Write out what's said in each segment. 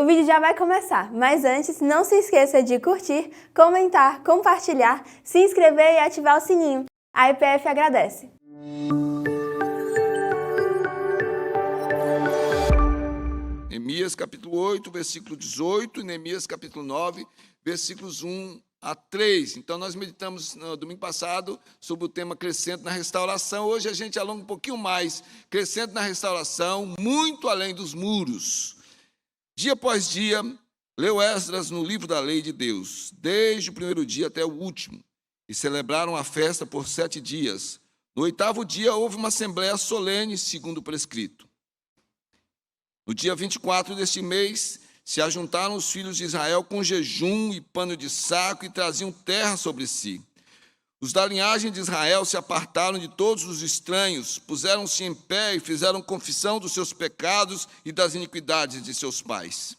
O vídeo já vai começar, mas antes, não se esqueça de curtir, comentar, compartilhar, se inscrever e ativar o sininho. A IPF agradece. Neemias capítulo 8, versículo 18, e Neemias capítulo 9, versículos 1 a 3. Então, nós meditamos no domingo passado sobre o tema Crescendo na Restauração. Hoje a gente alonga um pouquinho mais, Crescendo na Restauração, muito além dos muros. Dia após dia, leu Esdras no livro da lei de Deus, desde o primeiro dia até o último, e celebraram a festa por 7 dias. No 8º dia, houve uma assembleia solene, segundo o prescrito. No dia 24 deste mês, se ajuntaram os filhos de Israel com jejum e pano de saco e traziam terra sobre si. Os da linhagem de Israel se apartaram de todos os estranhos, puseram-se em pé e fizeram confissão dos seus pecados e das iniquidades de seus pais.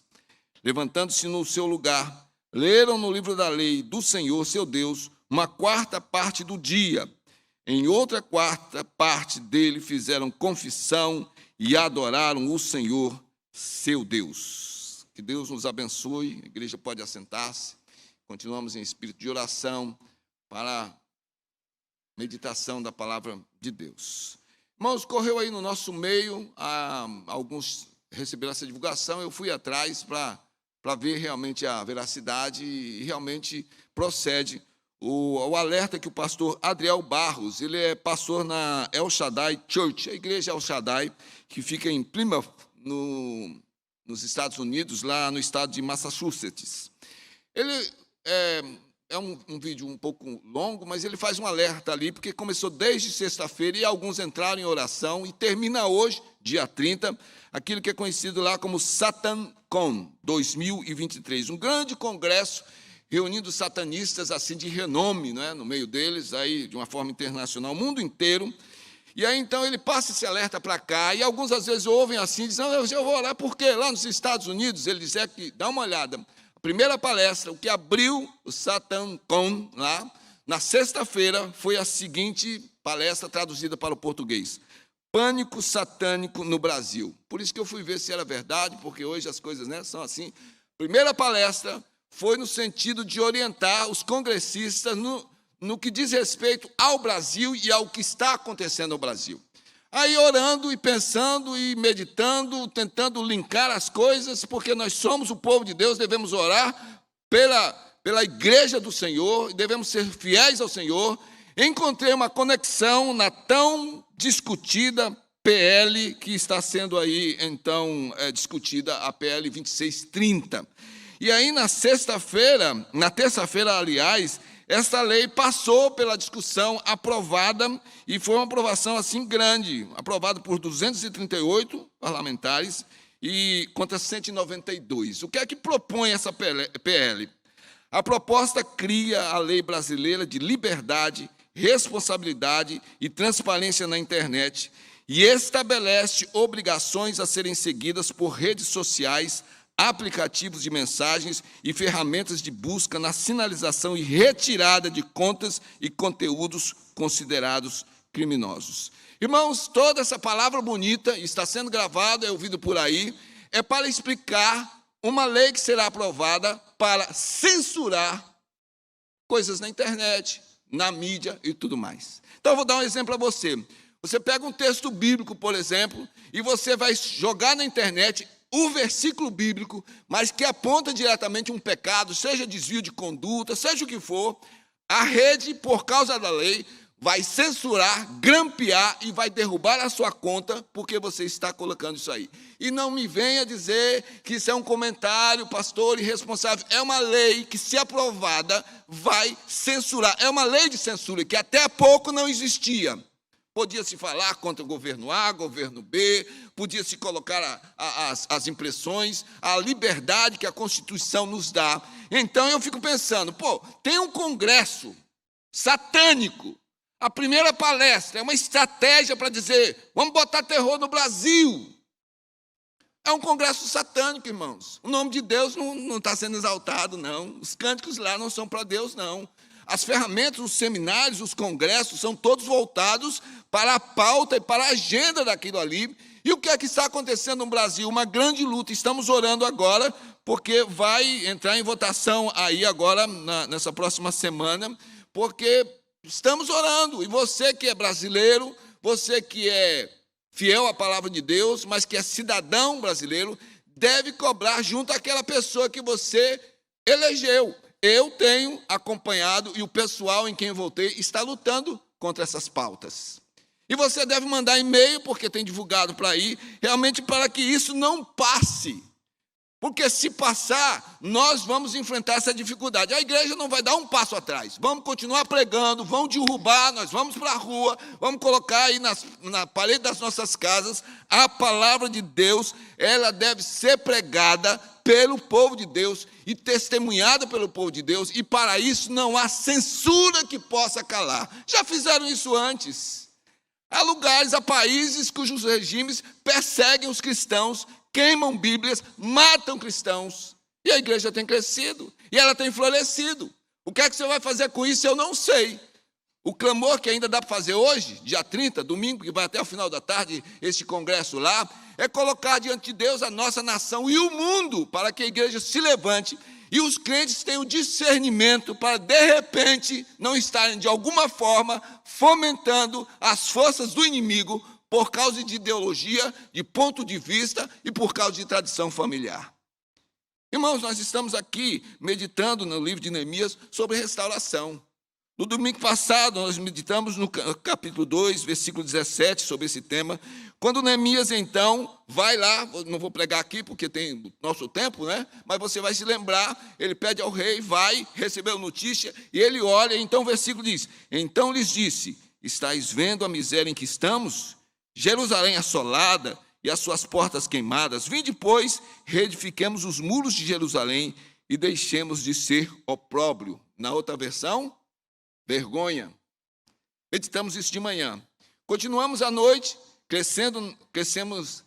Levantando-se no seu lugar, leram no livro da lei do Senhor, seu Deus, uma 4ª parte do dia. Em outra 4ª parte dele fizeram confissão e adoraram o Senhor, seu Deus. Que Deus nos abençoe. A igreja pode assentar-se. Continuamos em espírito de oração para a meditação da palavra de Deus. Irmãos, correu aí no nosso meio, alguns receberam essa divulgação, eu fui atrás para ver realmente a veracidade e realmente procede o alerta que o pastor Adriel Barros, ele é pastor na El Shaddai Church, a igreja El Shaddai, que fica em Plymouth, nos Estados Unidos, lá no estado de Massachusetts. Ele é um vídeo um pouco longo, mas ele faz um alerta ali, porque começou desde sexta-feira e alguns entraram em oração e termina hoje, dia 30, aquilo que é conhecido lá como SatanCon 2023, um grande congresso reunindo satanistas assim de renome, não é? No meio deles, aí de uma forma internacional, o mundo inteiro. E aí, então, ele passa esse alerta para cá, e alguns, às vezes, ouvem assim, dizem, eu vou orar, porque lá nos Estados Unidos, ele diz que, dá uma olhada, a primeira palestra, o que abriu o SatanCon lá, na sexta-feira, foi a seguinte palestra traduzida para o português: Pânico Satânico no Brasil. Por isso que eu fui ver se era verdade, porque hoje as coisas, né, são assim. Primeira palestra foi no sentido de orientar os congressistas no que diz respeito ao Brasil e ao que está acontecendo no Brasil. Aí orando e pensando e meditando, tentando linkar as coisas, porque nós somos o povo de Deus, devemos orar pela igreja do Senhor, devemos ser fiéis ao Senhor. Encontrei uma conexão na tão discutida PL que está sendo aí, então, discutida, a PL 2630. E aí, na terça-feira, aliás, essa lei passou pela discussão, aprovada, e foi uma aprovação assim grande, aprovada por 238 parlamentares e contra 192. O que é que propõe essa PL? A proposta cria a lei brasileira de liberdade, responsabilidade e transparência na internet e estabelece obrigações a serem seguidas por redes sociais, aplicativos de mensagens e ferramentas de busca na sinalização e retirada de contas e conteúdos considerados criminosos. Irmãos, toda essa palavra bonita, está sendo gravada, é ouvido por aí, é para explicar uma lei que será aprovada para censurar coisas na internet, na mídia e tudo mais. Então, eu vou dar um exemplo a você. Você pega um texto bíblico, por exemplo, e você vai jogar na internet o versículo bíblico, mas que aponta diretamente um pecado, seja desvio de conduta, seja o que for, a rede, por causa da lei, vai censurar, grampear e vai derrubar a sua conta porque você está colocando isso aí. E não me venha dizer que isso é um comentário, pastor, irresponsável. É uma lei que, se aprovada, vai censurar. É uma lei de censura que até há pouco não existia. Podia-se falar contra o governo A, governo B, podia-se colocar as impressões, a liberdade que a Constituição nos dá. Então eu fico pensando, tem um congresso satânico. A primeira palestra é uma estratégia para dizer, vamos botar terror no Brasil. É um congresso satânico, irmãos. O nome de Deus não está sendo exaltado, não. Os cânticos lá não são para Deus, não. As ferramentas, os seminários, os congressos são todos voltados para a pauta e para a agenda daquilo ali. E o que é que está acontecendo no Brasil? Uma grande luta. Estamos orando agora porque vai entrar em votação aí agora, nessa próxima semana, porque estamos orando. E você que é brasileiro, você que é fiel à palavra de Deus, mas que é cidadão brasileiro, deve cobrar junto àquela pessoa que você elegeu. Eu tenho acompanhado e o pessoal em quem eu votei está lutando contra essas pautas. E você deve mandar e-mail, porque tem divulgado para aí, realmente para que isso não passe. Porque se passar, nós vamos enfrentar essa dificuldade. A igreja não vai dar um passo atrás. Vamos continuar pregando, vão derrubar, nós vamos para a rua, vamos colocar aí na parede das nossas casas a palavra de Deus. Ela deve ser pregada pelo povo de Deus e testemunhada pelo povo de Deus. E para isso não há censura que possa calar. Já fizeram isso antes. Há lugares, há países cujos regimes perseguem os cristãos, queimam Bíblias, matam cristãos. E a igreja tem crescido, e ela tem florescido. O que é que você vai fazer com isso? Eu não sei. O clamor que ainda dá para fazer hoje, dia 30, domingo, que vai até o final da tarde, este congresso lá, é colocar diante de Deus a nossa nação e o mundo, para que a igreja se levante e os crentes tenham discernimento para, de repente, não estarem, de alguma forma, fomentando as forças do inimigo por causa de ideologia, de ponto de vista e por causa de tradição familiar. Irmãos, nós estamos aqui meditando no livro de Neemias sobre restauração. No domingo passado, nós meditamos no capítulo 2, versículo 17, sobre esse tema. Quando Neemias, então, vai lá, não vou pregar aqui porque tem nosso tempo, né? Mas você vai se lembrar, ele pede ao rei, vai, recebeu notícia, e ele olha, então o versículo diz: então lhes disse, estáis vendo a miséria em que estamos? Jerusalém assolada e as suas portas queimadas. Vinde, pois, reedifiquemos os muros de Jerusalém e deixemos de ser opróbrio. Na outra versão, vergonha. Meditamos isso de manhã. Continuamos à noite, crescemos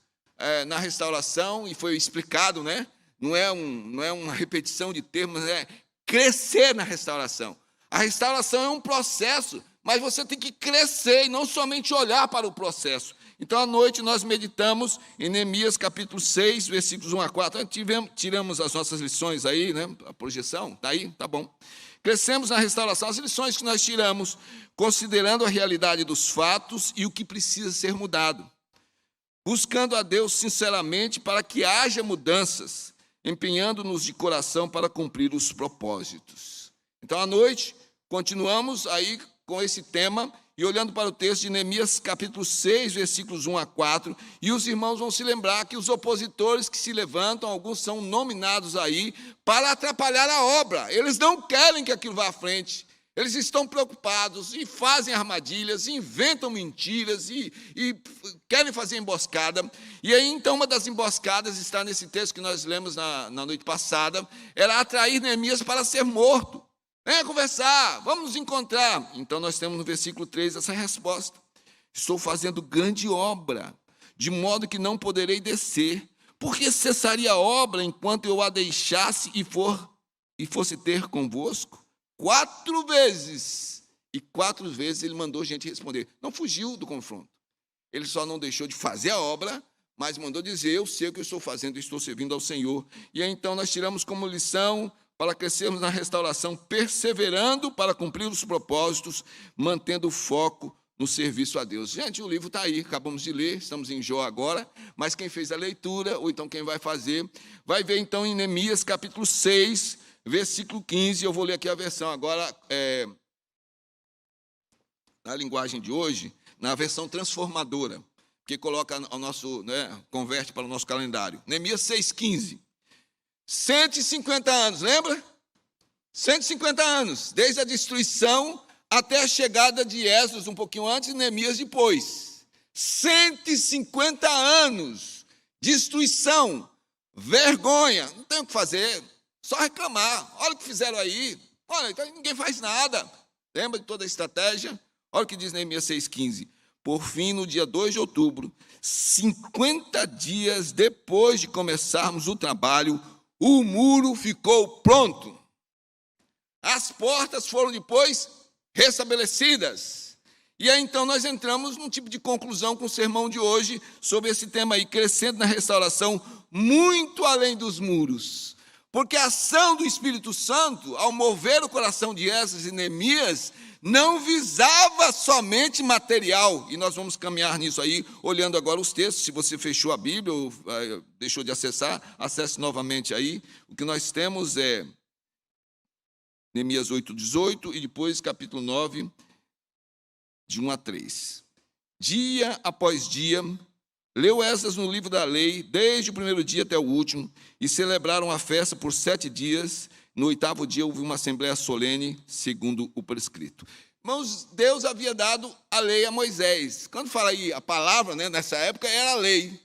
na restauração, e foi explicado, né? Não é uma repetição de termos, é crescer na restauração. A restauração é um processo, mas você tem que crescer e não somente olhar para o processo. Então, à noite, nós meditamos em Neemias, capítulo 6, versículos 1 a 4. Tiramos as nossas lições aí, né? A projeção, está aí? Tá bom. Crescemos na restauração. As lições que nós tiramos, considerando a realidade dos fatos e o que precisa ser mudado. Buscando a Deus sinceramente para que haja mudanças, empenhando-nos de coração para cumprir os propósitos. Então, à noite, continuamos aí com esse tema e olhando para o texto de Neemias, capítulo 6, versículos 1 a 4, e os irmãos vão se lembrar que os opositores que se levantam, alguns são nominados aí para atrapalhar a obra. Eles não querem que aquilo vá à frente. Eles estão preocupados e fazem armadilhas, inventam mentiras e querem fazer emboscada. E aí, então, uma das emboscadas está nesse texto que nós lemos na noite passada, era atrair Neemias para ser morto. Venha conversar, vamos nos encontrar. Então, nós temos no versículo 3 essa resposta. Estou fazendo grande obra, de modo que não poderei descer. Porque cessaria a obra enquanto eu a deixasse e fosse ter convosco? 4 vezes. E 4 vezes ele mandou gente responder. Não fugiu do confronto. Ele só não deixou de fazer a obra, mas mandou dizer, eu sei o que eu estou fazendo, eu estou servindo ao Senhor. E aí, então, nós tiramos como lição para crescermos na restauração, perseverando para cumprir os propósitos, mantendo o foco no serviço a Deus. Gente, o livro está aí, acabamos de ler, estamos em Jó agora, mas quem fez a leitura, ou então quem vai fazer, vai ver então em Neemias capítulo 6, versículo 15, eu vou ler aqui a versão agora, na linguagem de hoje, na versão transformadora, que coloca o nosso, né, converte para o nosso calendário. Neemias 6,15. 150 anos, lembra? 150 anos, desde a destruição até a chegada de Esdras, um pouquinho antes, e Neemias depois. 150 anos, destruição, vergonha, não tem o que fazer, só reclamar. Olha o que fizeram aí, olha, então ninguém faz nada. Lembra de toda a estratégia? Olha o que diz Neemias 6,15. Por fim, no dia 2 de outubro, 50 dias depois de começarmos o trabalho, o muro ficou pronto. As portas foram depois restabelecidas. E aí, então, nós entramos num tipo de conclusão com o sermão de hoje sobre esse tema aí, crescendo na restauração, muito além dos muros. Porque a ação do Espírito Santo, ao mover o coração de Esdras e Neemias, não visava somente material. E nós vamos caminhar nisso aí, olhando agora os textos. Se você fechou a Bíblia ou deixou de acessar, acesse novamente aí. O que nós temos é Neemias 8:18 e depois capítulo 9, de 1 a 3. Dia após dia, leu Esdras no livro da lei, desde o primeiro dia até o último, e celebraram a festa por 7 dias. No 8º dia houve uma assembleia solene, segundo o prescrito. Irmãos, Deus havia dado a lei a Moisés. Quando fala aí a palavra, né, nessa época, era a lei.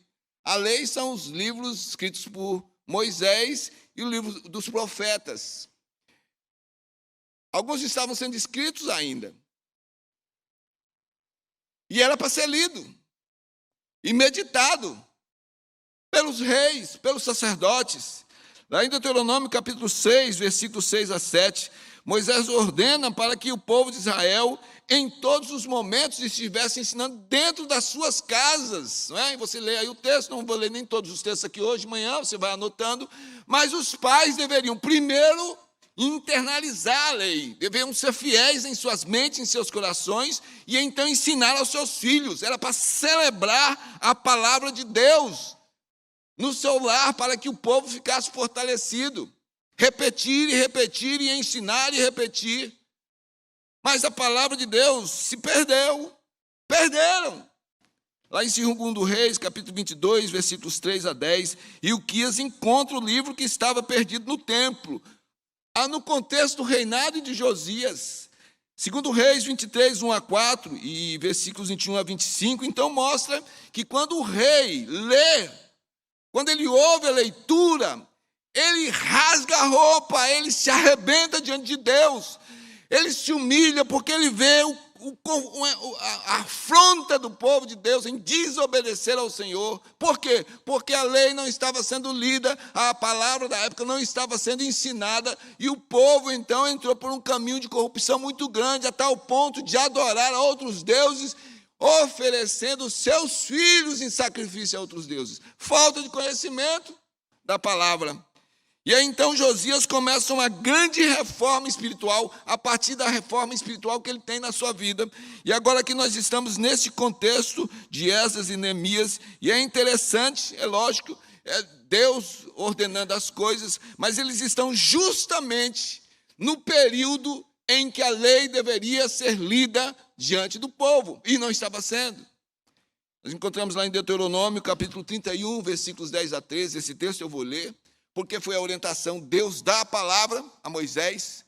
A lei são os livros escritos por Moisés e o livro dos profetas. Alguns estavam sendo escritos ainda. E era para ser lido e meditado pelos reis, pelos sacerdotes. Lá em Deuteronômio capítulo 6, versículos 6 a 7, Moisés ordena para que o povo de Israel, em todos os momentos, estivesse ensinando dentro das suas casas. Não é? E você lê aí o texto, não vou ler nem todos os textos aqui hoje, amanhã você vai anotando, mas os pais deveriam primeiro internalizar a lei, deveriam ser fiéis em suas mentes, em seus corações, e então ensinar aos seus filhos. Era para celebrar a palavra de Deus no seu lar, para que o povo ficasse fortalecido. Repetir e repetir, e ensinar e repetir. Mas a palavra de Deus se perdeu. Perderam. Lá em 2 Reis, capítulo 22, versículos 3 a 10, Ilquias encontra o livro que estava perdido no templo. No contexto do reinado de Josias. 2 Reis 23, 1 a 4, e versículos 21 a 25, então mostra que quando o rei lê, quando ele ouve a leitura, ele rasga a roupa, ele se arrebenta diante de Deus, ele se humilha porque ele vê a afronta do povo de Deus em desobedecer ao Senhor. Por quê? Porque a lei não estava sendo lida, a palavra da época não estava sendo ensinada, e o povo então entrou por um caminho de corrupção muito grande, a tal ponto de adorar a outros deuses, oferecendo seus filhos em sacrifício a outros deuses. Falta de conhecimento da palavra. E aí então Josias começa uma grande reforma espiritual, a partir da reforma espiritual que ele tem na sua vida. E agora que nós estamos nesse contexto de Esdras e Neemias, e é interessante, é lógico, é Deus ordenando as coisas, mas eles estão justamente no período em que a lei deveria ser lida diante do povo, e não estava sendo. Nós encontramos lá em Deuteronômio, capítulo 31, versículos 10 a 13, esse texto eu vou ler, porque foi a orientação. Deus dá a palavra a Moisés,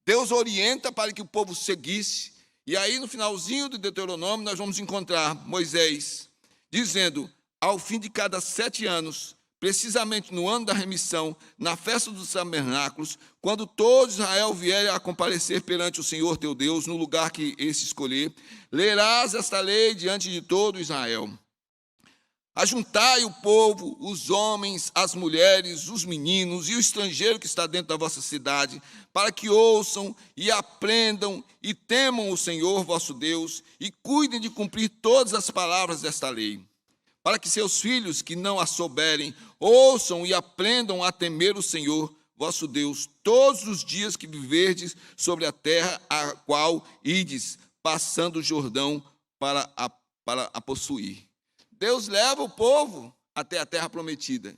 Deus orienta para que o povo seguisse, e aí no finalzinho do Deuteronômio nós vamos encontrar Moisés dizendo: ao fim de cada 7 anos, precisamente no ano da remissão, na festa dos tabernáculos, quando todo Israel vier a comparecer perante o Senhor teu Deus, no lugar que esse escolher, lerás esta lei diante de todo Israel. Ajuntai o povo, os homens, as mulheres, os meninos e o estrangeiro que está dentro da vossa cidade, para que ouçam e aprendam e temam o Senhor vosso Deus e cuidem de cumprir todas as palavras desta lei, para que seus filhos que não a souberem ouçam e aprendam a temer o Senhor vosso Deus todos os dias que viverdes sobre a terra a qual ides, passando o Jordão para a possuir. Deus leva o povo até a terra prometida.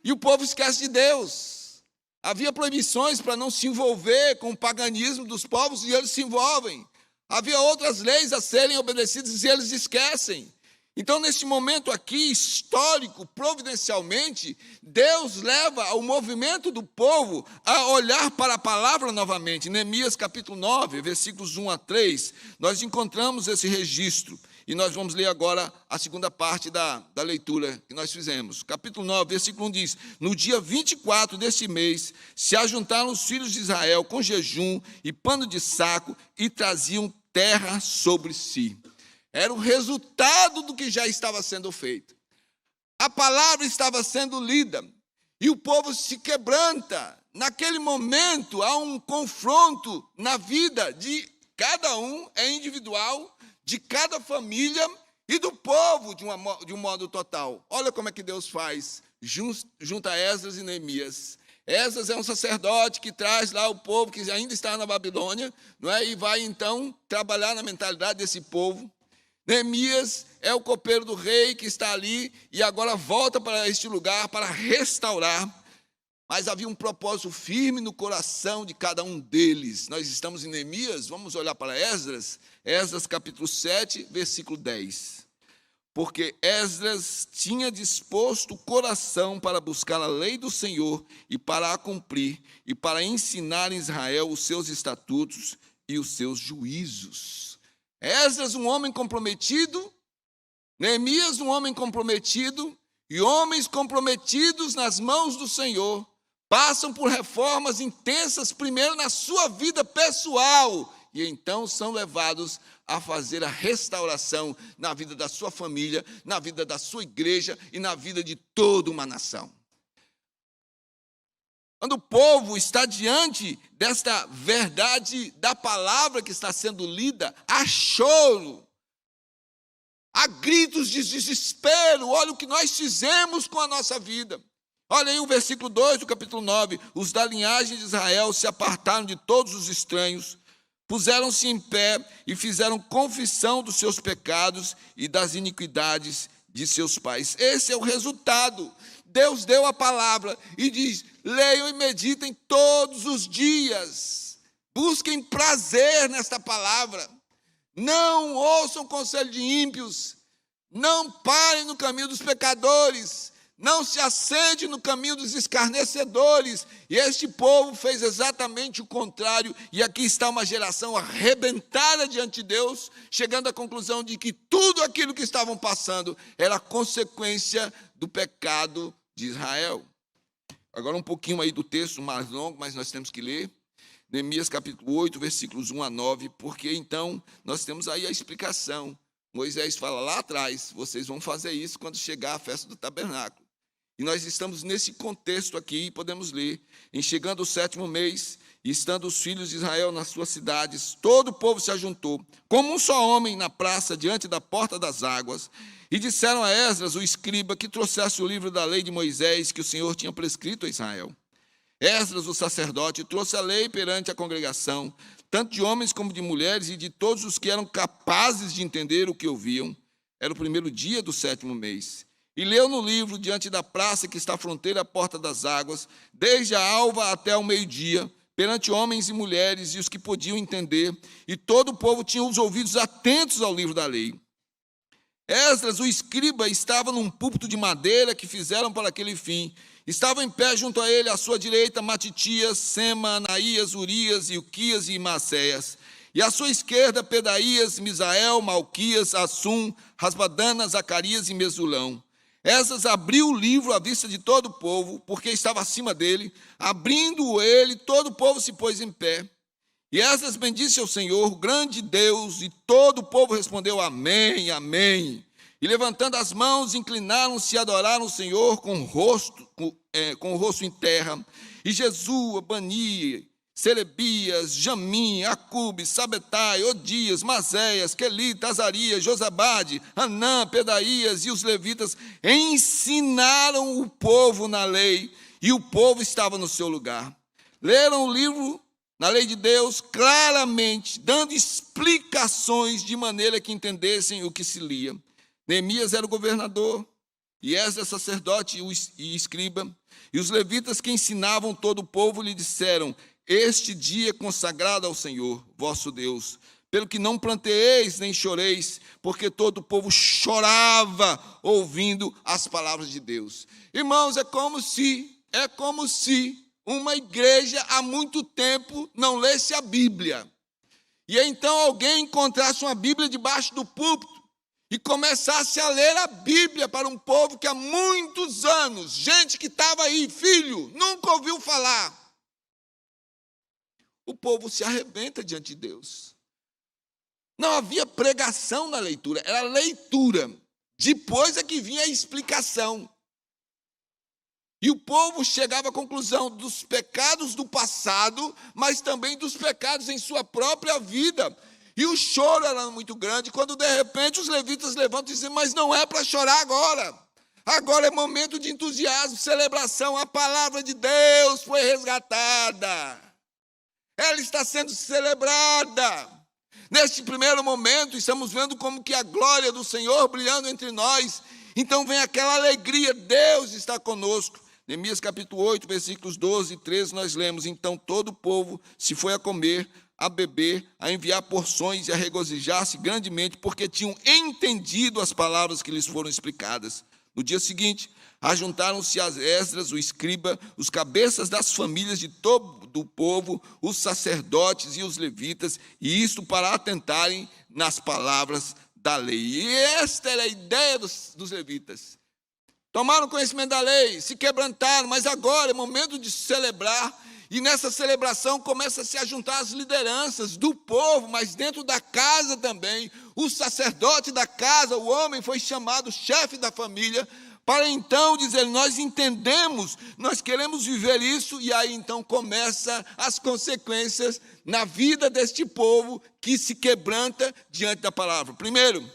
E o povo esquece de Deus. Havia proibições para não se envolver com o paganismo dos povos, e eles se envolvem. Havia outras leis a serem obedecidas, e eles esquecem. Então, nesse momento aqui, histórico, providencialmente, Deus leva o movimento do povo a olhar para a palavra novamente. Em Neemias capítulo 9, versículos 1 a 3, nós encontramos esse registro. E nós vamos ler agora a segunda parte da leitura que nós fizemos. Capítulo 9, versículo 1 diz: no dia 24 deste mês, se ajuntaram os filhos de Israel com jejum e pano de saco e traziam terra sobre si. Era o resultado do que já estava sendo feito. A palavra estava sendo lida e o povo se quebranta. Naquele momento há um confronto na vida de cada um, é individual, de cada família e do povo de um modo total. Olha como é que Deus faz, junta Esdras e Neemias. Esdras é um sacerdote que traz lá o povo que ainda está na Babilônia, não é? E vai então trabalhar na mentalidade desse povo. Neemias é o copeiro do rei que está ali e agora volta para este lugar para restaurar. Mas havia um propósito firme no coração de cada um deles. Nós estamos em Neemias, vamos olhar para Esdras. Esdras capítulo 7, versículo 10. Porque Esdras tinha disposto o coração para buscar a lei do Senhor e para a cumprir, e para ensinar em Israel os seus estatutos e os seus juízos. Esdras, um homem comprometido, Neemias, um homem comprometido, e homens comprometidos nas mãos do Senhor, passam por reformas intensas, primeiro na sua vida pessoal, e então são levados a fazer a restauração na vida da sua família, na vida da sua igreja e na vida de toda uma nação. Quando o povo está diante desta verdade da palavra que está sendo lida, há choro, há gritos de desespero. Olha o que nós fizemos com a nossa vida. Olha aí o versículo 2 do capítulo 9. Os da linhagem de Israel se apartaram de todos os estranhos, puseram-se em pé e fizeram confissão dos seus pecados e das iniquidades de seus pais. Esse é o resultado. Deus deu a palavra e diz: leiam e meditem todos os dias. Busquem prazer nesta palavra. Não ouçam conselho de ímpios. Não parem no caminho dos pecadores. Não se assente no caminho dos escarnecedores. E este povo fez exatamente o contrário. E aqui está uma geração arrebentada diante de Deus, chegando à conclusão de que tudo aquilo que estavam passando era consequência do pecado de Israel. Agora um pouquinho aí do texto, mais longo, mas nós temos que ler. Neemias capítulo 8, versículos 1 a 9, porque então nós temos aí a explicação. Moisés fala lá atrás: vocês vão fazer isso quando chegar a festa do tabernáculo. E nós estamos nesse contexto aqui e podemos ler: em chegando o 7º mês, e estando os filhos de Israel nas suas cidades, todo o povo se ajuntou, como um só homem na praça, diante da porta das águas, e disseram a Esdras, o escriba, que trouxesse o livro da lei de Moisés, que o Senhor tinha prescrito a Israel. Esdras, o sacerdote, trouxe a lei perante a congregação, tanto de homens como de mulheres, e de todos os que eram capazes de entender o que ouviam. Era o primeiro dia do 7º mês. E leu no livro, diante da praça que está à fronteira à porta das águas, desde a alva até o meio-dia, perante homens e mulheres e os que podiam entender, e todo o povo tinha os ouvidos atentos ao livro da lei. Esdras, o escriba, estava num púlpito de madeira que fizeram para aquele fim. Estavam em pé junto a ele, à sua direita, Matitias, Sema, Anaías, Urias, Ilquias e Maceias. E à sua esquerda, Pedaías, Misael, Malquias, Assum, Rasbadana, Zacarias e Mesulão. Esdras abriu o livro à vista de todo o povo, porque estava acima dele. Abrindo-o ele, todo o povo se pôs em pé. E Esdras bendisse ao Senhor, o grande Deus, e todo o povo respondeu: amém, amém. E levantando as mãos, inclinaram-se e adoraram o Senhor com o rosto em terra. E Jesua, Bani, Serebias, Jamim, Acube, Sabetai, Odias, Mazéias, Quelita, Azarias, Josabade, Anã, Pedaías e os levitas ensinaram o povo na lei, e o povo estava no seu lugar. Leram o livro na lei de Deus claramente, dando explicações de maneira que entendessem o que se lia. Neemias era o governador, e Esdras sacerdote e escriba, e os levitas que ensinavam todo o povo lhe disseram: este dia é consagrado ao Senhor, vosso Deus, pelo que não planteeis nem choreis, porque todo o povo chorava ouvindo as palavras de Deus. Irmãos, é como se uma igreja há muito tempo não lesse a Bíblia. E então alguém encontrasse uma Bíblia debaixo do púlpito e começasse a ler a Bíblia para um povo que há muitos anos, gente que estava aí, filho, nunca ouviu falar. O povo se arrebenta diante de Deus. Não havia pregação na leitura, era leitura. Depois é que vinha a explicação. E o povo chegava à conclusão dos pecados do passado, mas também dos pecados em sua própria vida. E o choro era muito grande, quando de repente os levitas levantam e dizem: mas não é para chorar agora. Agora é momento de entusiasmo, celebração. A palavra de Deus foi resgatada. Ela está sendo celebrada. Neste primeiro momento, estamos vendo como que a glória do Senhor brilhando entre nós. Então vem aquela alegria, Deus está conosco. Neemias capítulo 8, versículos 12 e 13, nós lemos: então todo o povo se foi a comer, a beber, a enviar porções e a regozijar-se grandemente, porque tinham entendido as palavras que lhes foram explicadas. No dia seguinte, ajuntaram-se as Esdras, o escriba, os cabeças das famílias de todo o povo, os sacerdotes e os levitas, e isto para atentarem nas palavras da lei. E esta era a ideia dos levitas. Tomaram conhecimento da lei, se quebrantaram, mas agora é momento de celebrar, e nessa celebração começa a se juntar as lideranças do povo, mas dentro da casa também. O sacerdote da casa, o homem, foi chamado chefe da família, para então dizer: nós entendemos, nós queremos viver isso, e aí então começa as consequências na vida deste povo que se quebranta diante da palavra. Primeiro,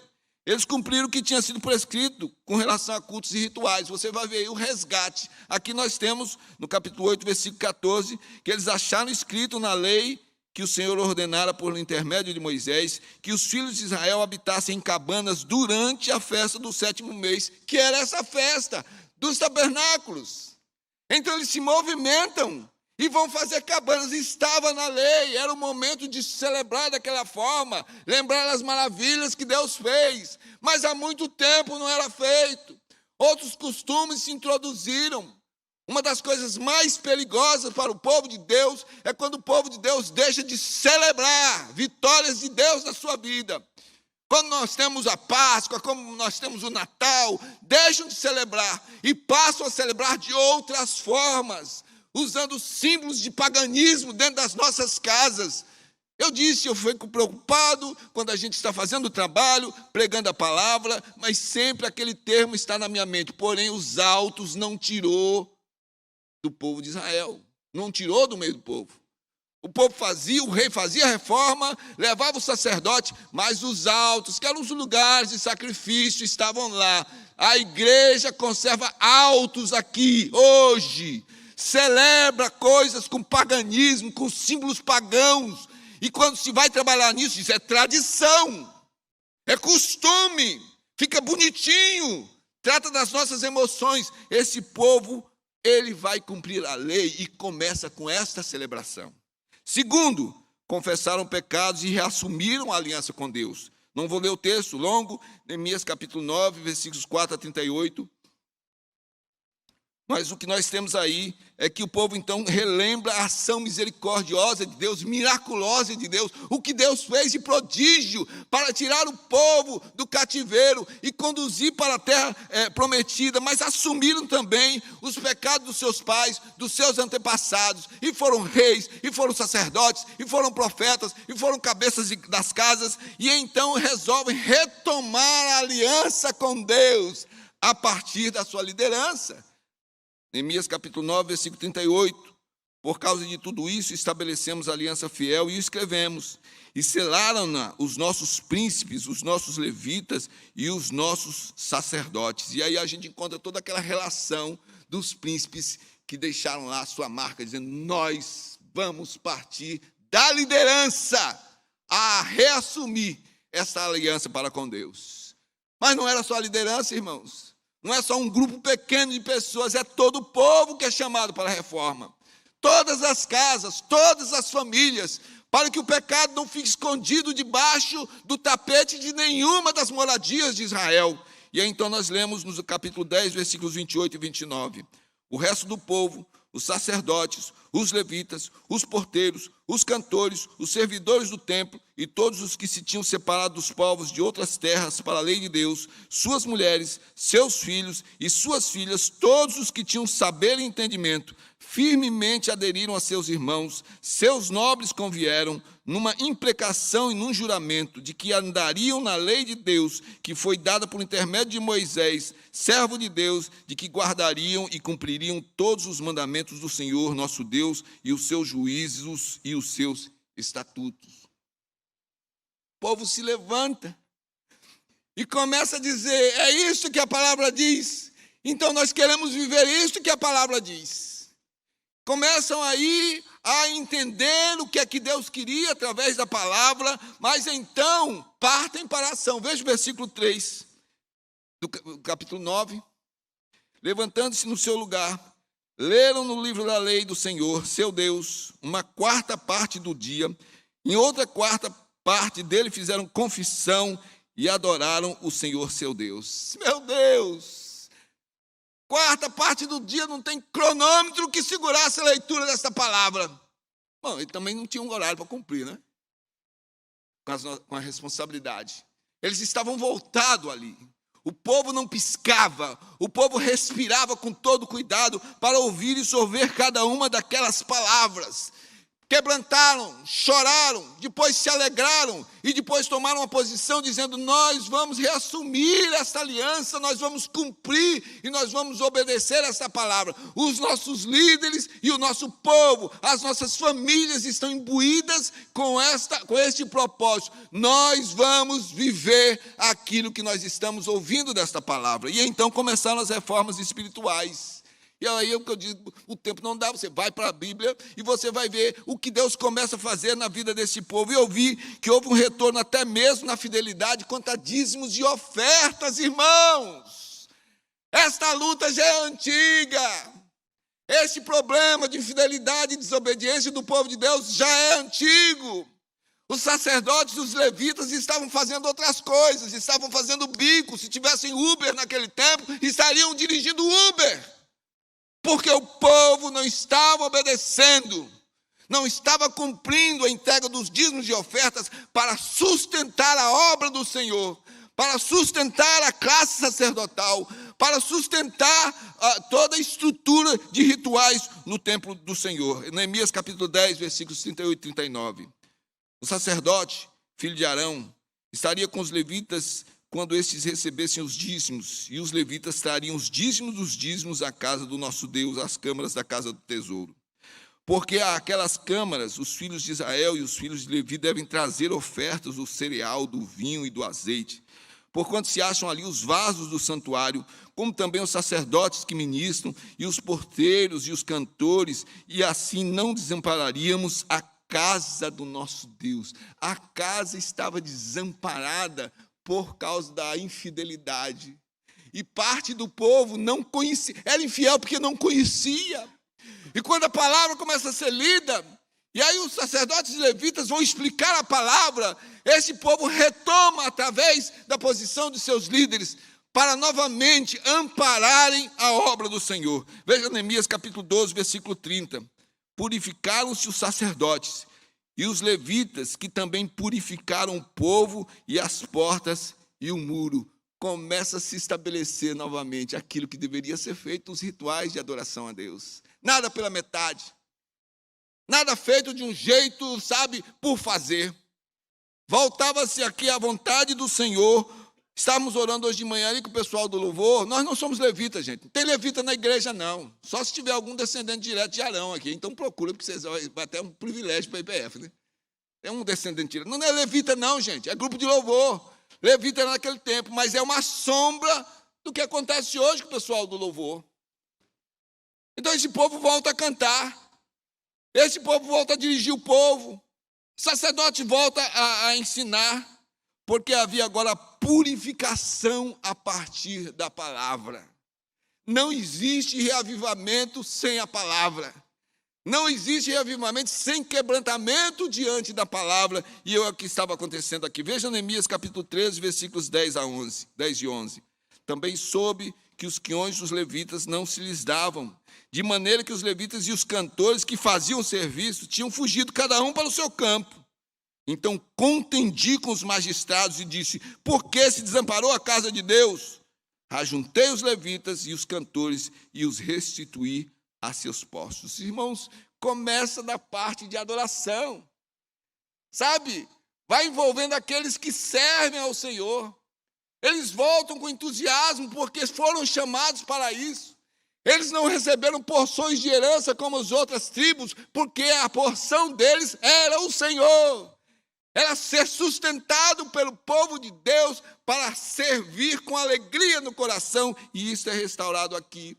eles cumpriram o que tinha sido prescrito com relação a cultos e rituais. Você vai ver aí o resgate. Aqui nós temos, no capítulo 8, versículo 14, que eles acharam escrito na lei que o Senhor ordenara por intermédio de Moisés, que os filhos de Israel habitassem em cabanas durante a festa do 7º mês, que era essa festa dos tabernáculos. Então eles se movimentam e vão fazer cabanas. Estava na lei, era o momento de celebrar daquela forma, lembrar as maravilhas que Deus fez, mas há muito tempo não era feito. Outros costumes se introduziram. Uma das coisas mais perigosas para o povo de Deus é quando o povo de Deus deixa de celebrar vitórias de Deus na sua vida. Quando nós temos a Páscoa, como nós temos o Natal, deixam de celebrar e passam a celebrar de outras formas, usando símbolos de paganismo dentro das nossas casas. Eu fico preocupado quando a gente está fazendo o trabalho, pregando a palavra, mas sempre aquele termo está na minha mente. Porém, os altos não tirou do povo de Israel, não tirou do meio do povo. O povo fazia, o rei fazia a reforma, levava o sacerdote, mas os altos, que eram os lugares de sacrifício, estavam lá. A igreja conserva altos aqui, hoje. Celebra coisas com paganismo, com símbolos pagãos. E quando se vai trabalhar nisso, isso é tradição, é costume, fica bonitinho, trata das nossas emoções. Esse povo, ele vai cumprir a lei e começa com esta celebração. Segundo, confessaram pecados e reassumiram a aliança com Deus. Não vou ler o texto longo, Neemias capítulo 9, versículos 4 a 38. Mas o que nós temos aí é que o povo então relembra a ação misericordiosa de Deus, miraculosa de Deus, o que Deus fez de prodígio para tirar o povo do cativeiro e conduzir para a terra prometida, mas assumiram também os pecados dos seus pais, dos seus antepassados, e foram reis, e foram sacerdotes, e foram profetas, e foram cabeças das casas, e então resolvem retomar a aliança com Deus a partir da sua liderança. Neemias capítulo 9, versículo 38. Por causa de tudo isso, estabelecemos aliança fiel e escrevemos. E selaram-na os nossos príncipes, os nossos levitas e os nossos sacerdotes. E aí a gente encontra toda aquela relação dos príncipes que deixaram lá a sua marca, dizendo: nós vamos partir da liderança a reassumir essa aliança para com Deus. Mas não era só a liderança, irmãos. Não é só um grupo pequeno de pessoas, é todo o povo que é chamado para a reforma. Todas as casas, todas as famílias, para que o pecado não fique escondido debaixo do tapete de nenhuma das moradias de Israel. E aí então nós lemos no capítulo 10, versículos 28 e 29. O resto do povo, os sacerdotes, os levitas, os porteiros, os cantores, os servidores do templo e todos os que se tinham separado dos povos de outras terras para a lei de Deus, suas mulheres, seus filhos e suas filhas, todos os que tinham saber e entendimento, firmemente aderiram a seus irmãos, seus nobres convieram, numa imprecação e num juramento de que andariam na lei de Deus, que foi dada por intermédio de Moisés, servo de Deus, de que guardariam e cumpririam todos os mandamentos do Senhor, nosso Deus, e os seus juízos e os seus estatutos. O povo se levanta e começa a dizer: é isso que a palavra diz. Então nós queremos viver isso que a palavra diz. Começam aí a entender o que é que Deus queria através da palavra, mas então partem para a ação. Veja o versículo 3 do capítulo 9. Levantando-se no seu lugar, leram no livro da lei do Senhor, seu Deus, uma quarta parte do dia. Em outra quarta parte dele fizeram confissão e adoraram o Senhor, seu Deus. Meu Deus! Quarta parte do dia não tem cronômetro que segurasse a leitura dessa palavra. Bom, ele também não tinha um horário para cumprir, né? Com a responsabilidade. Eles estavam voltados ali. O povo não piscava, o povo respirava com todo cuidado para ouvir e sorver cada uma daquelas palavras. Quebrantaram, choraram, depois se alegraram e depois tomaram uma posição dizendo: nós vamos reassumir esta aliança, nós vamos cumprir e nós vamos obedecer esta palavra. Os nossos líderes e o nosso povo, as nossas famílias estão imbuídas com este propósito. Nós vamos viver aquilo que nós estamos ouvindo desta palavra. E então começaram as reformas espirituais. E aí é o que eu digo, o tempo não dá, você vai para a Bíblia e você vai ver o que Deus começa a fazer na vida desse povo. E eu vi que houve um retorno até mesmo na fidelidade quanto a dízimos e ofertas, irmãos. Esta luta já é antiga. Esse problema de infidelidade e desobediência do povo de Deus já é antigo. Os sacerdotes e os levitas estavam fazendo outras coisas, estavam fazendo bico. Se tivessem Uber naquele tempo, estariam dirigindo Uber. Porque o povo não estava obedecendo, não estava cumprindo a entrega dos dízimos e ofertas para sustentar a obra do Senhor, para sustentar a classe sacerdotal, para sustentar toda a estrutura de rituais no templo do Senhor. Neemias capítulo 10, versículos 38 e 39. O sacerdote, filho de Arão, estaria com os levitas quando estes recebessem os dízimos, e os levitas trariam os dízimos dos dízimos à casa do nosso Deus, às câmaras da casa do tesouro. Porque àquelas câmaras, os filhos de Israel e os filhos de Levi devem trazer ofertas do cereal, do vinho e do azeite, porquanto se acham ali os vasos do santuário, como também os sacerdotes que ministram, e os porteiros e os cantores, e assim não desampararíamos a casa do nosso Deus. A casa estava desamparada por causa da infidelidade. E parte do povo não conhecia, era infiel porque não conhecia. E quando a palavra começa a ser lida, e aí os sacerdotes e levitas vão explicar a palavra, esse povo retoma através da posição de seus líderes, para novamente ampararem a obra do Senhor. Veja Neemias capítulo 12, versículo 30. Purificaram-se os sacerdotes e os levitas, que também purificaram o povo e as portas e o muro. Começa a se estabelecer novamente aquilo que deveria ser feito, os rituais de adoração a Deus. Nada pela metade. Nada feito de um jeito, sabe, por fazer. Voltava-se aqui à vontade do Senhor. Estávamos orando hoje de manhã ali com o pessoal do louvor. Nós não somos levitas, gente. Não tem levita na igreja, não. Só se tiver algum descendente direto de Arão aqui. Então procura, porque vocês vai ter um privilégio para a IPF, né? É um descendente direto. Não é levita, não, gente. É grupo de louvor. Levita era naquele tempo, mas é uma sombra do que acontece hoje com o pessoal do louvor. Então esse povo volta a cantar. Esse povo volta a dirigir o povo. O sacerdote volta a ensinar. Porque havia agora purificação a partir da palavra. Não existe reavivamento sem a palavra. Não existe reavivamento sem quebrantamento diante da palavra. E é o que estava acontecendo aqui. Veja Neemias capítulo 13, versículos 10 e 11. Também soube que os quiões dos levitas não se lhes davam, de maneira que os levitas e os cantores que faziam o serviço tinham fugido cada um para o seu campo. Então contendi com os magistrados e disse: por que se desamparou a casa de Deus? Ajuntei os levitas e os cantores e os restituí a seus postos. Irmãos, começa da parte de adoração. Sabe? Vai envolvendo aqueles que servem ao Senhor. Eles voltam com entusiasmo porque foram chamados para isso. Eles não receberam porções de herança como as outras tribos, porque a porção deles era o Senhor. era ser sustentado pelo povo de Deus para servir com alegria no coração, e isso é restaurado aqui.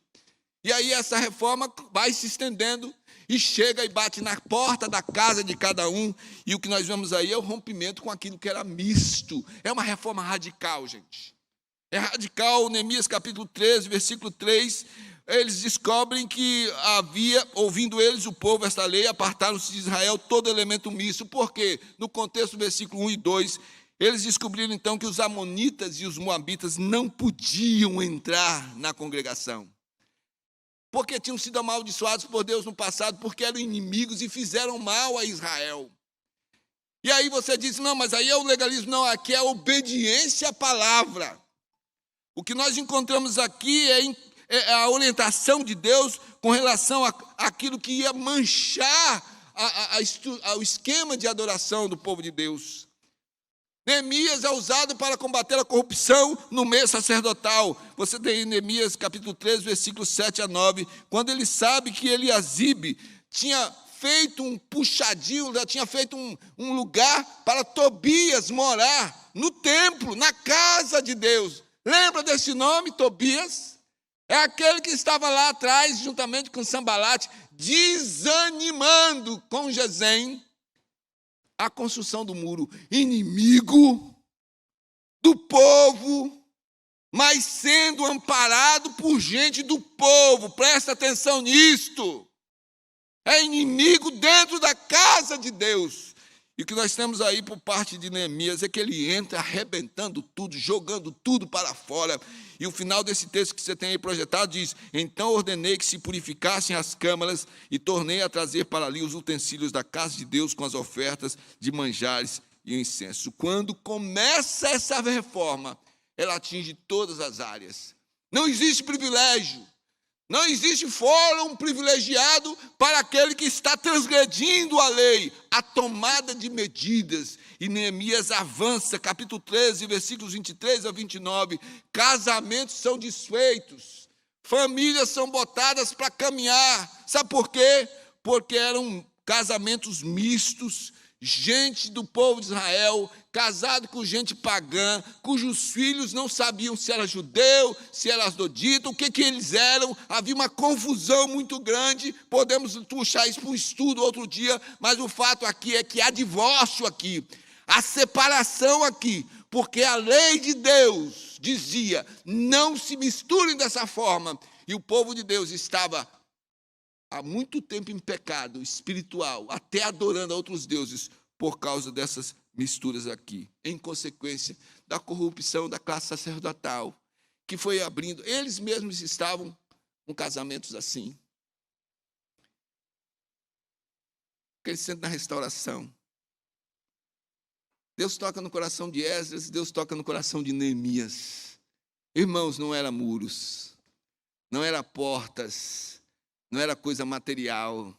E aí essa reforma vai se estendendo e chega e bate na porta da casa de cada um, e o que nós vemos aí é o rompimento com aquilo que era misto. É uma reforma radical, gente. É radical. Neemias capítulo 13, versículo 3, eles descobrem que havia, ouvindo eles, o povo, esta lei, apartaram-se de Israel todo elemento misto. Por quê? No contexto do versículo 1 e 2, eles descobriram então que os amonitas e os moabitas não podiam entrar na congregação, porque tinham sido amaldiçoados por Deus no passado, porque eram inimigos e fizeram mal a Israel. E aí você diz, não, mas aí é o legalismo. Não, aqui é a obediência à palavra. O que nós encontramos aqui é a orientação de Deus com relação àquilo que ia manchar o esquema de adoração do povo de Deus. Neemias é usado para combater a corrupção no meio sacerdotal. Você tem em Neemias capítulo 13, versículos 7 a 9, quando ele sabe que Eliasibe tinha feito um puxadinho, já tinha feito um lugar para Tobias morar no templo, na casa de Deus. Lembra desse nome, Tobias? É aquele que estava lá atrás, juntamente com Sambalate, desanimando com Gesem a construção do muro. Inimigo do povo, mas sendo amparado por gente do povo. Presta atenção nisto. É inimigo dentro da casa de Deus. E o que nós temos aí por parte de Neemias é que ele entra arrebentando tudo, jogando tudo para fora. E o final desse texto que você tem aí projetado diz: então ordenei que se purificassem as câmaras e tornei a trazer para ali os utensílios da casa de Deus com as ofertas de manjares e incenso. Quando começa essa reforma, ela atinge todas as áreas. Não existe privilégio. Não existe fórum privilegiado para aquele que está transgredindo a lei, a tomada de medidas. E Neemias avança, capítulo 13, versículos 23 a 29, casamentos são desfeitos, famílias são botadas para caminhar. Sabe por quê? Porque eram casamentos mistos, gente do povo de Israel, casado com gente pagã, cujos filhos não sabiam se era judeu, se era asdodita, o que eles eram. Havia uma confusão muito grande. Podemos puxar isso para um estudo outro dia, mas o fato aqui é que há divórcio aqui, há separação aqui, porque a lei de Deus dizia, não se misturem dessa forma, e o povo de Deus estava há muito tempo em pecado espiritual, até adorando a outros deuses, por causa dessas misturas aqui, em consequência da corrupção da classe sacerdotal, que foi abrindo. Eles mesmos estavam com casamentos assim, crescendo na restauração. Deus toca no coração de Esdras, Deus toca no coração de Neemias. Irmãos, não era muros, não era portas, não era coisa material.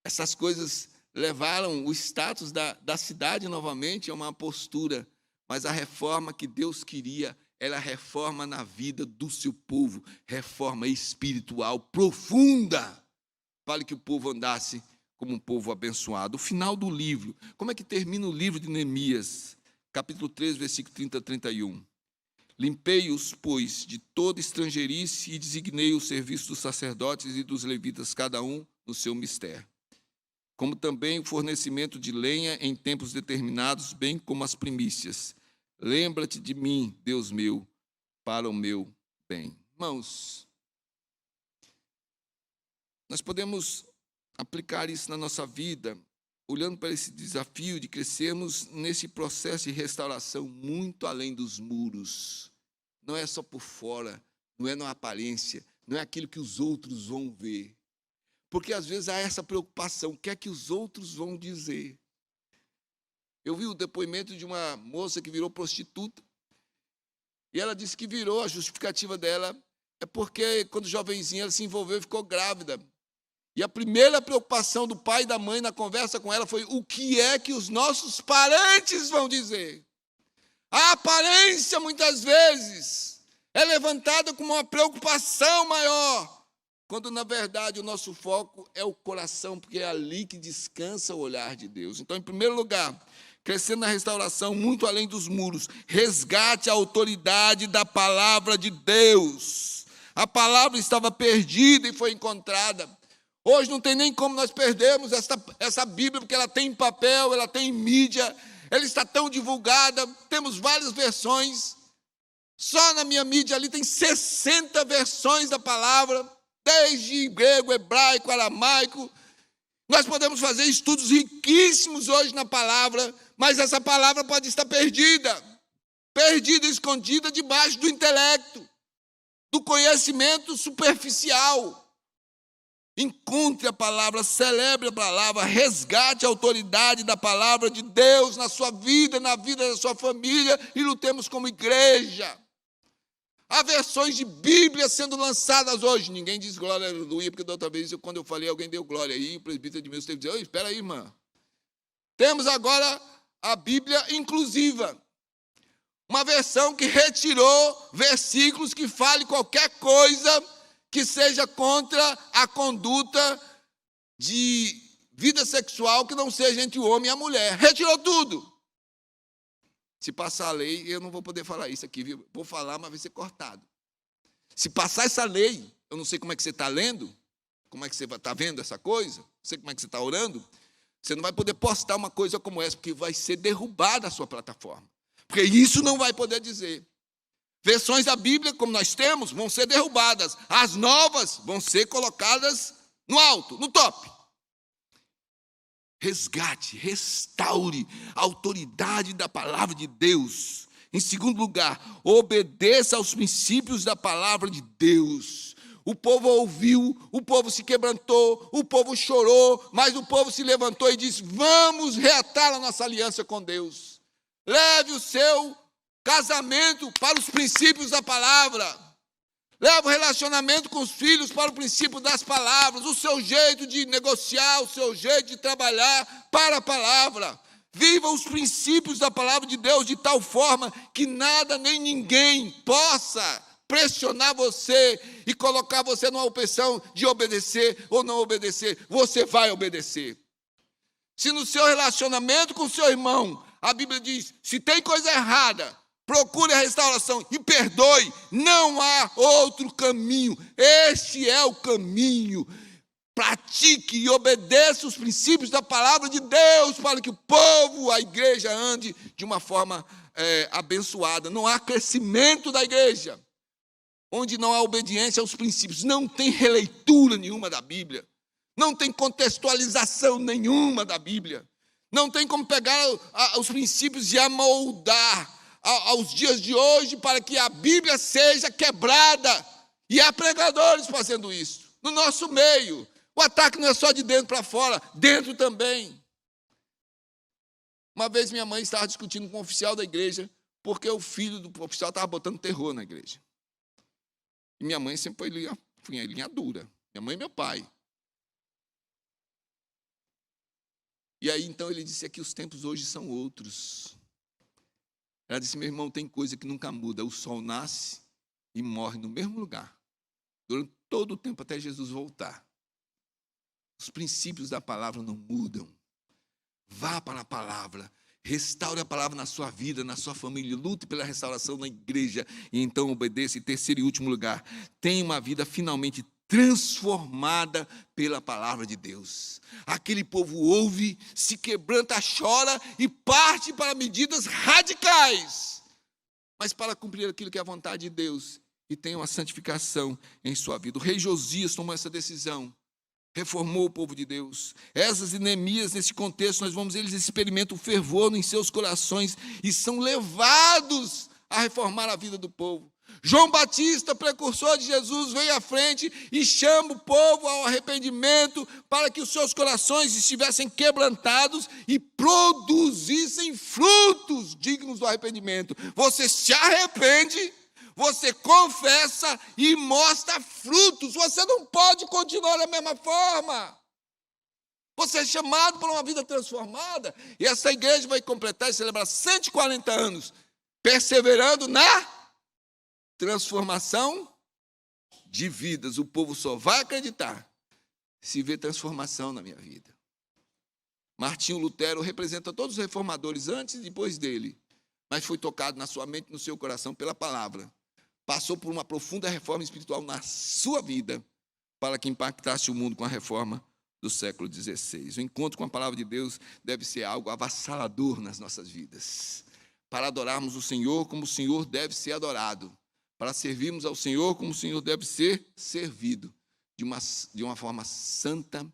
Essas coisas levaram o status da cidade novamente a uma postura, mas a reforma que Deus queria era a reforma na vida do seu povo, reforma espiritual profunda, para que o povo andasse como um povo abençoado. O final do livro, como é que termina o livro de Neemias? Capítulo 3, versículo 30 a 31. Limpei-os, pois, de toda estrangeirice e designei o serviço dos sacerdotes e dos levitas, cada um no seu mistério, como também o fornecimento de lenha em tempos determinados, bem como as primícias. Lembra-te de mim, Deus meu, para o meu bem. Irmãos, nós podemos aplicar isso na nossa vida, olhando para esse desafio de crescermos nesse processo de restauração muito além dos muros. Não é só por fora, não é na aparência, não é aquilo que os outros vão ver. Porque às vezes há essa preocupação, o que é que os outros vão dizer? Eu vi o depoimento de uma moça que virou prostituta, e ela disse que virou, a justificativa dela é porque quando jovenzinha ela se envolveu e ficou grávida. E a primeira preocupação do pai e da mãe na conversa com ela foi: o que é que os nossos parentes vão dizer? A aparência, muitas vezes, é levantada como uma preocupação maior quando na verdade o nosso foco é o coração, porque é ali que descansa o olhar de Deus. Então, em primeiro lugar, crescendo na restauração, muito além dos muros, resgate a autoridade da palavra de Deus. A palavra estava perdida e foi encontrada. Hoje não tem nem como nós perdermos essa Bíblia, porque ela tem em papel, ela tem em mídia, ela está tão divulgada, temos várias versões. Só na minha mídia ali tem 60 versões da palavra, desde grego, hebraico, aramaico. Nós podemos fazer estudos riquíssimos hoje na palavra, mas essa palavra pode estar perdida, escondida debaixo do intelecto, do conhecimento superficial. Encontre a palavra, celebre a palavra, resgate a autoridade da palavra de Deus na sua vida, na vida da sua família, e lutemos como igreja. Há versões de Bíblia sendo lançadas hoje. Ninguém diz glória, aleluia, porque da outra vez, quando eu falei, alguém deu glória aí, o presbítero de mim teve que dizer, espera aí, irmã. Temos agora a Bíblia inclusiva. Uma versão que retirou versículos que fale qualquer coisa que seja contra a conduta de vida sexual que não seja entre o homem e a mulher. Retirou tudo. Se passar a lei, eu não vou poder falar isso aqui, viu? Vou falar, mas vai ser cortado. Se passar essa lei, eu não sei como é que você está lendo, como é que você está vendo essa coisa, não sei como é que você está orando, você não vai poder postar uma coisa como essa, porque vai ser derrubada a sua plataforma. Porque isso não vai poder dizer. Versões da Bíblia, como nós temos, vão ser derrubadas. As novas vão ser colocadas no alto, no top. Resgate, restaure a autoridade da palavra de Deus. Em segundo lugar, obedeça aos princípios da palavra de Deus. O povo ouviu, o povo se quebrantou, o povo chorou, mas o povo se levantou e disse, vamos reatar a nossa aliança com Deus. Leve o seu casamento para os princípios da palavra. Leve o relacionamento com os filhos para o princípio das palavras. O seu jeito de negociar, o seu jeito de trabalhar para a palavra. Viva os princípios da palavra de Deus de tal forma que nada nem ninguém possa pressionar você e colocar você numa opção de obedecer ou não obedecer. Você vai obedecer. Se no seu relacionamento com o seu irmão, a Bíblia diz, se tem coisa errada, procure a restauração e perdoe. Não há outro caminho. Este é o caminho. Pratique e obedeça os princípios da palavra de Deus para que o povo, a igreja, ande de uma forma abençoada. Não há crescimento da igreja onde não há obediência aos princípios. Não tem releitura nenhuma da Bíblia. Não tem contextualização nenhuma da Bíblia. Não tem como pegar os princípios e amoldar aos dias de hoje para que a Bíblia seja quebrada. E há pregadores fazendo isso no nosso meio. O ataque não é só de dentro para fora, dentro também. Uma vez minha mãe estava discutindo com um oficial da igreja porque o filho do oficial estava botando terror na igreja. E minha mãe sempre foi em linha dura. Minha mãe e meu pai. E aí, então, ele disse que os tempos hoje são outros. Ela disse, meu irmão, tem coisa que nunca muda. O sol nasce e morre no mesmo lugar. Durante todo o tempo até Jesus voltar. Os princípios da palavra não mudam. Vá para a palavra. Restaure a palavra na sua vida, na sua família. Lute pela restauração na igreja. E então obedeça. Em terceiro e último lugar, tenha uma vida finalmente transformada pela palavra de Deus. Aquele povo ouve, se quebranta, chora e parte para medidas radicais, mas para cumprir aquilo que é a vontade de Deus e tenha uma santificação em sua vida. O rei Josias tomou essa decisão, reformou o povo de Deus. Esdras e Neemias, nesse contexto, eles experimentam o fervor em seus corações e são levados a reformar a vida do povo. João Batista, precursor de Jesus, vem à frente e chama o povo ao arrependimento para que os seus corações estivessem quebrantados e produzissem frutos dignos do arrependimento. Você se arrepende, você confessa e mostra frutos. Você não pode continuar da mesma forma. Você é chamado para uma vida transformada. E essa igreja vai completar e celebrar 140 anos, perseverando na transformação de vidas, o povo só vai acreditar se ver transformação na minha vida. Martinho Lutero representa todos os reformadores antes e depois dele, mas foi tocado na sua mente e no seu coração pela palavra. Passou por uma profunda reforma espiritual na sua vida para que impactasse o mundo com a reforma do século XVI. O encontro com a palavra de Deus deve ser algo avassalador nas nossas vidas. Para adorarmos o Senhor como o Senhor deve ser adorado. Para servirmos ao Senhor como o Senhor deve ser servido. De uma forma santa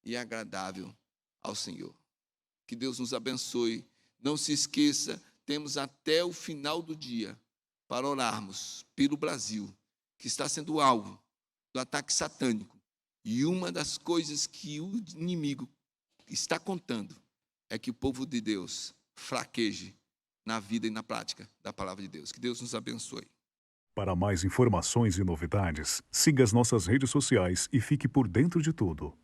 e agradável ao Senhor. Que Deus nos abençoe. Não se esqueça, temos até o final do dia para orarmos pelo Brasil, que está sendo alvo do ataque satânico. E uma das coisas que o inimigo está contando é que o povo de Deus fraqueje na vida e na prática da palavra de Deus. Que Deus nos abençoe. Para mais informações e novidades, siga as nossas redes sociais e fique por dentro de tudo.